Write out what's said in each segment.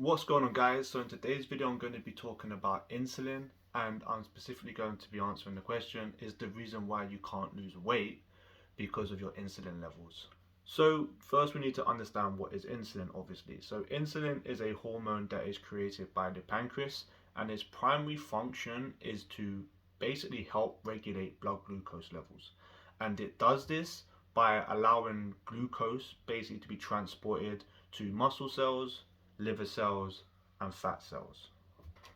What's going on, guys? So in today's video I'm going to be talking about insulin, and I'm specifically going to be answering the question, is the reason why you can't lose weight because of your insulin levels? So first we need to understand what is insulin, obviously. So insulin is a hormone that is created by the pancreas, and its primary function is to basically help regulate blood glucose levels. And it does this by allowing glucose basically to be transported to muscle cells, liver cells, and fat cells.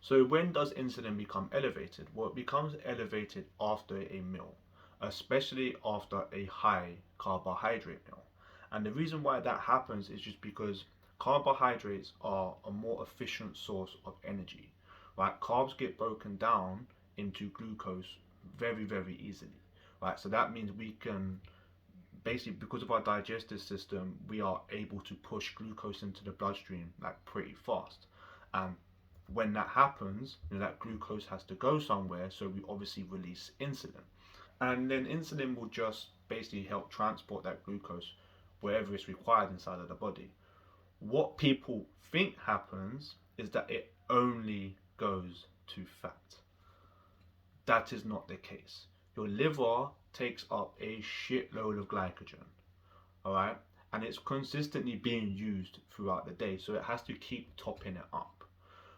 So when does insulin become elevated? Well, it becomes elevated after a meal, especially after a high carbohydrate meal. And the reason why that happens is just because carbohydrates are a more efficient source of energy. Right? Carbs get broken down into glucose very, very easily. Right? So that means we can basically, because of our digestive system, we are able to push glucose into the bloodstream like pretty fast. And when that happens, that glucose has to go somewhere, so we obviously release insulin. And then insulin will just basically help transport that glucose wherever it's required inside of the body. What people think happens is that it only goes to fat. That is not the case. Your liver takes up a shitload of glycogen, all right? And it's consistently being used throughout the day, so it has to keep topping it up,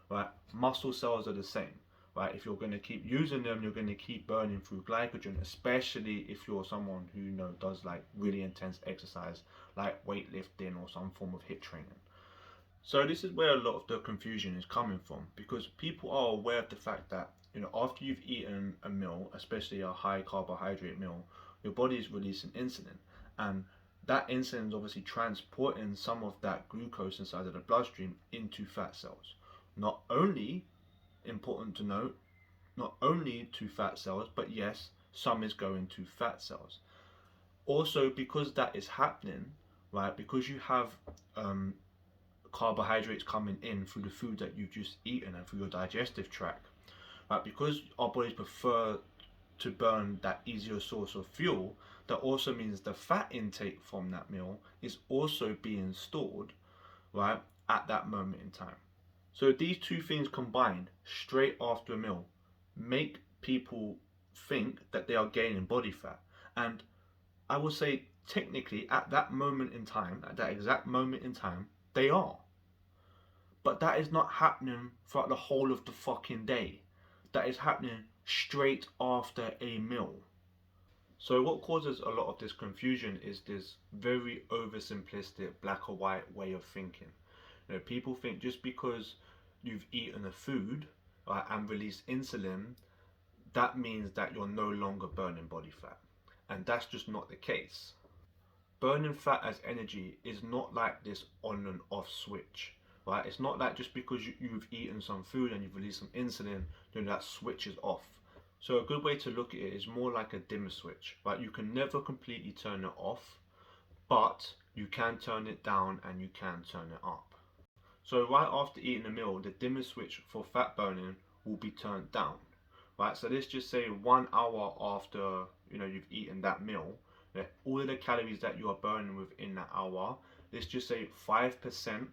right? Muscle cells are the same, right? If you're going to keep using them, you're going to keep burning through glycogen, especially if you're someone who does like really intense exercise, like weightlifting or some form of HIIT training. So this is where a lot of the confusion is coming from, because people are aware of the fact that after you've eaten a meal, especially a high carbohydrate meal, your body is releasing insulin, and that insulin is obviously transporting some of that glucose inside of the bloodstream into fat cells. Not only, important to note, not only to fat cells, but yes, some is going to fat cells. Also, because that is happening, right? Because you have carbohydrates coming in through the food that you've just eaten and through your digestive tract, right? Because our bodies prefer to burn that easier source of fuel, that also means the fat intake from that meal is also being stored, right, at that moment in time. So these two things combined straight after a meal make people think that they are gaining body fat. And I will say, technically, at that moment in time, at that exact moment in time, they are. But that is not happening throughout the whole of the fucking day. That is happening straight after a meal. So what causes a lot of this confusion is this very oversimplistic black or white way of thinking. People think just because you've eaten a food, right, and released insulin, that means that you're no longer burning body fat. And that's just not the case. Burning fat as energy is not like this on and off switch, right? It's not like just because you've eaten some food and you've released some insulin, then that switch is off. So a good way to look at it is more like a dimmer switch, right? You can never completely turn it off, but you can turn it down and you can turn it up. So right after eating a meal, the dimmer switch for fat burning will be turned down, right? So let's just say 1 hour after you've eaten that meal, all of the calories that you are burning within that hour, let's just say 5%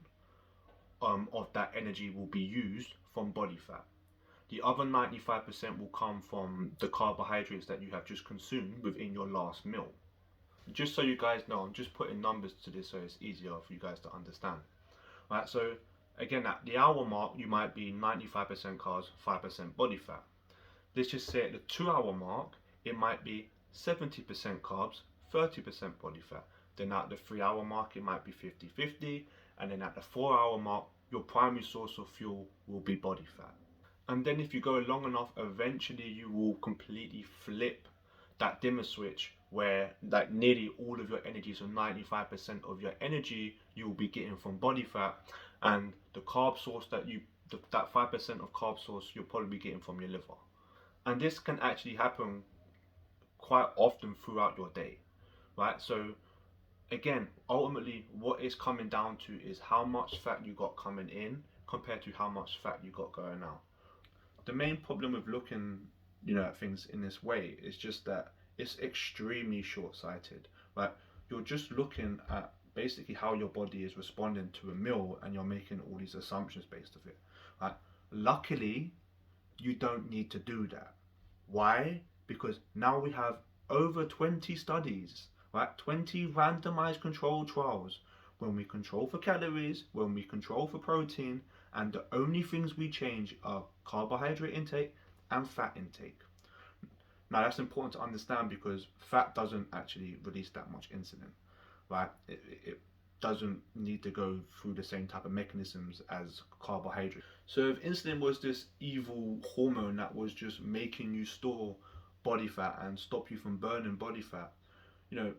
of that energy will be used from body fat. The other 95% will come from the carbohydrates that you have just consumed within your last meal. Just so you guys know, I'm just putting numbers to this so it's easier for you guys to understand. Right, so again, at the hour mark, you might be 95% carbs, 5% body fat. Let's just say at the 2 hour mark, it might be 70% carbs, 30% body fat. Then at the 3 hour mark, it might be 50-50. And then at the 4 hour mark, your primary source of fuel will be body fat. And then if you go long enough, eventually you will completely flip that dimmer switch where like nearly all of your energy, so 95% of your energy you will be getting from body fat, and the carb source that 5% of carb source you'll probably be getting from your liver. And this can actually happen quite often throughout your day, right? So again, ultimately what it's coming down to is how much fat you got coming in compared to how much fat you got going out. The main problem with looking at things in this way is just that it's extremely short-sighted, right? You're just looking at basically how your body is responding to a meal, and you're making all these assumptions based of it. Right? Luckily, you don't need to do that. Why? Because now we have over 20 studies, right? 20 randomized controlled trials when we control for calories, when we control for protein, and the only things we change are carbohydrate intake and fat intake. Now that's important to understand because fat doesn't actually release that much insulin, right? It doesn't need to go through the same type of mechanisms as carbohydrate. So if insulin was this evil hormone that was just making you store body fat and stop you from burning body fat, you know,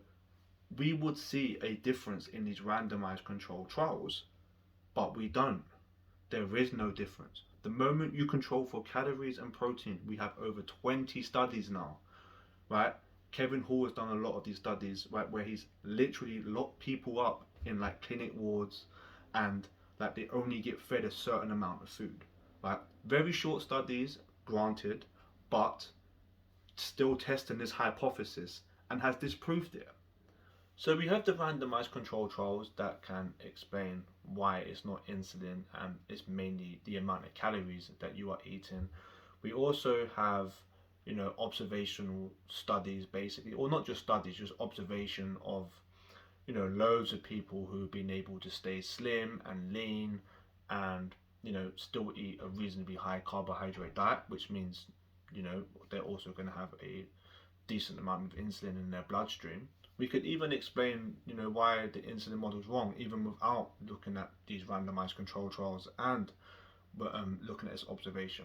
we would see a difference in these randomized controlled trials, but we don't. There is no difference. The moment you control for calories and protein, we have over 20 studies now, right? Kevin Hall has done a lot of these studies, right, where he's literally locked people up in like clinic wards, and like they only get fed a certain amount of food, right? Very short studies, granted, but still testing this hypothesis and has disproved it. So we have the randomized control trials that can explain why it's not insulin and it's mainly the amount of calories that you are eating. We also have, observational studies basically, or not just studies, just observation of, loads of people who've been able to stay slim and lean and, still eat a reasonably high carbohydrate diet, which means, they're also going to have a decent amount of insulin in their bloodstream. We could even explain, why the insulin model is wrong, even without looking at these randomized control trials and looking at its observation,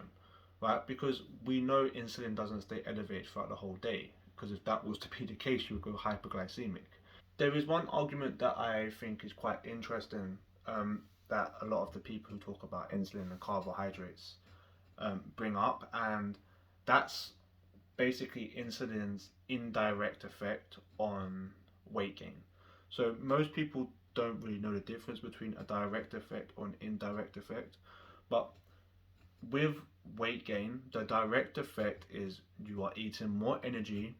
right? Because we know insulin doesn't stay elevated throughout the whole day. Because if that was to be the case, you would go hyperglycemic. There is one argument that I think is quite interesting, that a lot of the people who talk about insulin and carbohydrates bring up, and that's basically insulin's indirect effect on weight gain. So most people don't really know the difference between a direct effect or an indirect effect, but with weight gain, the direct effect is you are eating more energy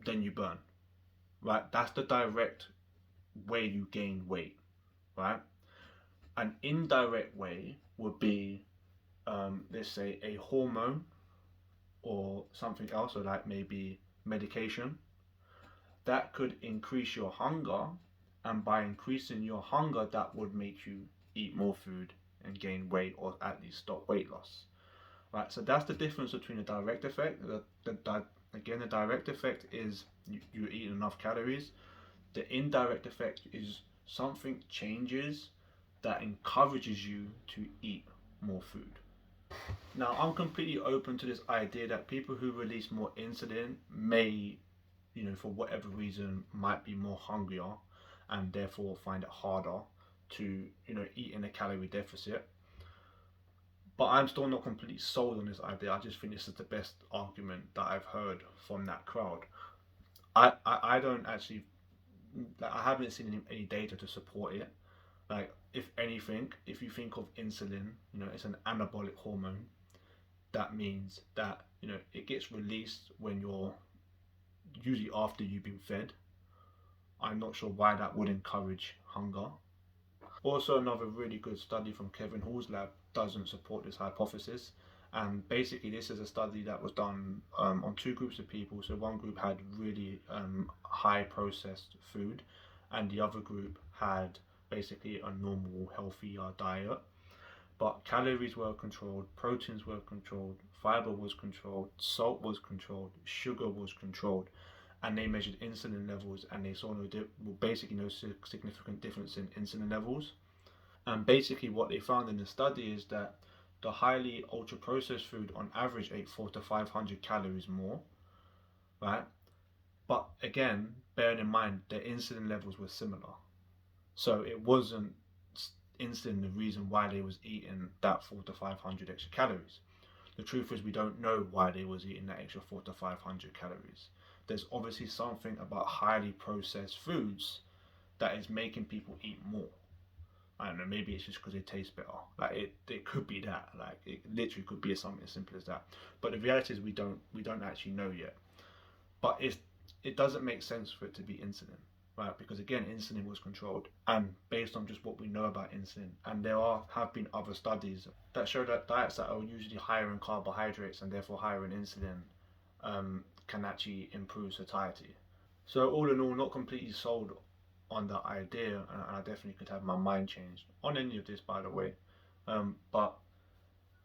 than you burn, right? That's the direct way you gain weight, right? An indirect way would be, let's say, a hormone or something else, or like maybe medication, that could increase your hunger, and by increasing your hunger, that would make you eat more food and gain weight, or at least stop weight loss. Right, so that's the difference between a direct effect. Again, the direct effect is you eat enough calories. The indirect effect is something changes that encourages you to eat more food. Now, I'm completely open to this idea that people who release more insulin may, for whatever reason, might be more hungrier and therefore find it harder to, eat in a calorie deficit. But I'm still not completely sold on this idea. I just think this is the best argument that I've heard from that crowd. I don't actually, I haven't seen any data to support it. Like, if anything, if you think of insulin, it's an anabolic hormone. That means that, it gets released when you're, usually after you've been fed. I'm not sure why that would encourage hunger. Also, another really good study from Kevin Hall's lab doesn't support this hypothesis. And basically, this is a study that was done on two groups of people. So one group had really high processed food, and the other group had basically a normal, healthy diet. But calories were controlled, proteins were controlled, fiber was controlled, salt was controlled, sugar was controlled, and they measured insulin levels, and they saw basically no significant difference in insulin levels. And basically, what they found in the study is that the highly ultra processed food on average ate 400 to 500 calories more, right? But again, bearing in mind their insulin levels were similar, so it wasn't insulin the reason why they was eating that 400 to 500 extra calories. The truth is, we don't know why they was eating that extra 400 to 500 calories. There's obviously something about highly processed foods that is making people eat more. I don't know, maybe it's just because they taste better. Like it could be that. Like it literally could be something as simple as that. But the reality is we don't actually know yet. But it doesn't make sense for it to be insulin. right? Because again, insulin was controlled, and based on just what we know about insulin, and have been other studies that show that diets that are usually higher in carbohydrates and therefore higher in insulin can actually improve satiety. So all in all, not completely sold on the idea, and I definitely could have my mind changed on any of this, by the way. But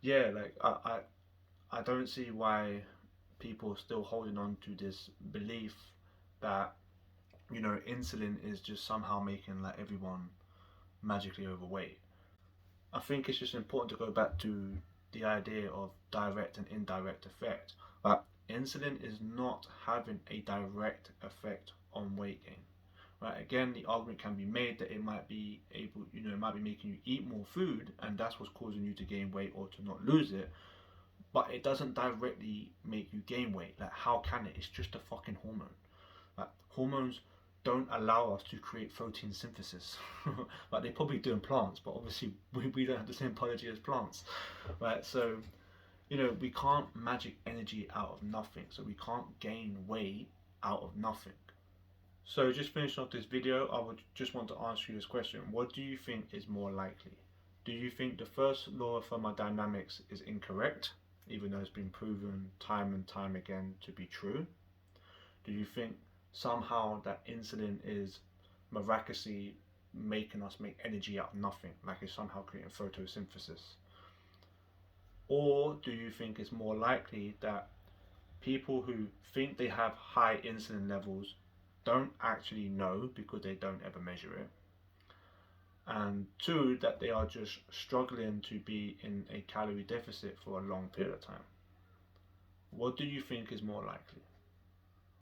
yeah, like I don't see why people are still holding on to this belief that, you know, insulin is just somehow making like everyone magically overweight. I think it's just important to go back to the idea of direct and indirect effect. Like insulin is not having a direct effect on weight gain. Right? Again, the argument can be made that it might be able, you know, it might be making you eat more food, and that's what's causing you to gain weight or to not lose it. But it doesn't directly make you gain weight. Like, how can it? It's just a fucking hormone. Like, hormones don't allow us to create protein synthesis. Like, they probably do in plants, but obviously we don't have the same biology as plants, right? So, you know, we can't magic energy out of nothing. So we can't gain weight out of nothing. So just finishing off this video, I would just want to ask you this question. What do you think is more likely? Do you think the first law of thermodynamics is incorrect, even though it's been proven time and time again to be true? Do you think somehow that insulin is miraculously making us make energy out of nothing, like it's somehow creating photosynthesis? Or do you think it's more likely that people who think they have high insulin levels don't actually know because they don't ever measure it? And two, that they are just struggling to be in a calorie deficit for a long period of time? What do you think is more likely?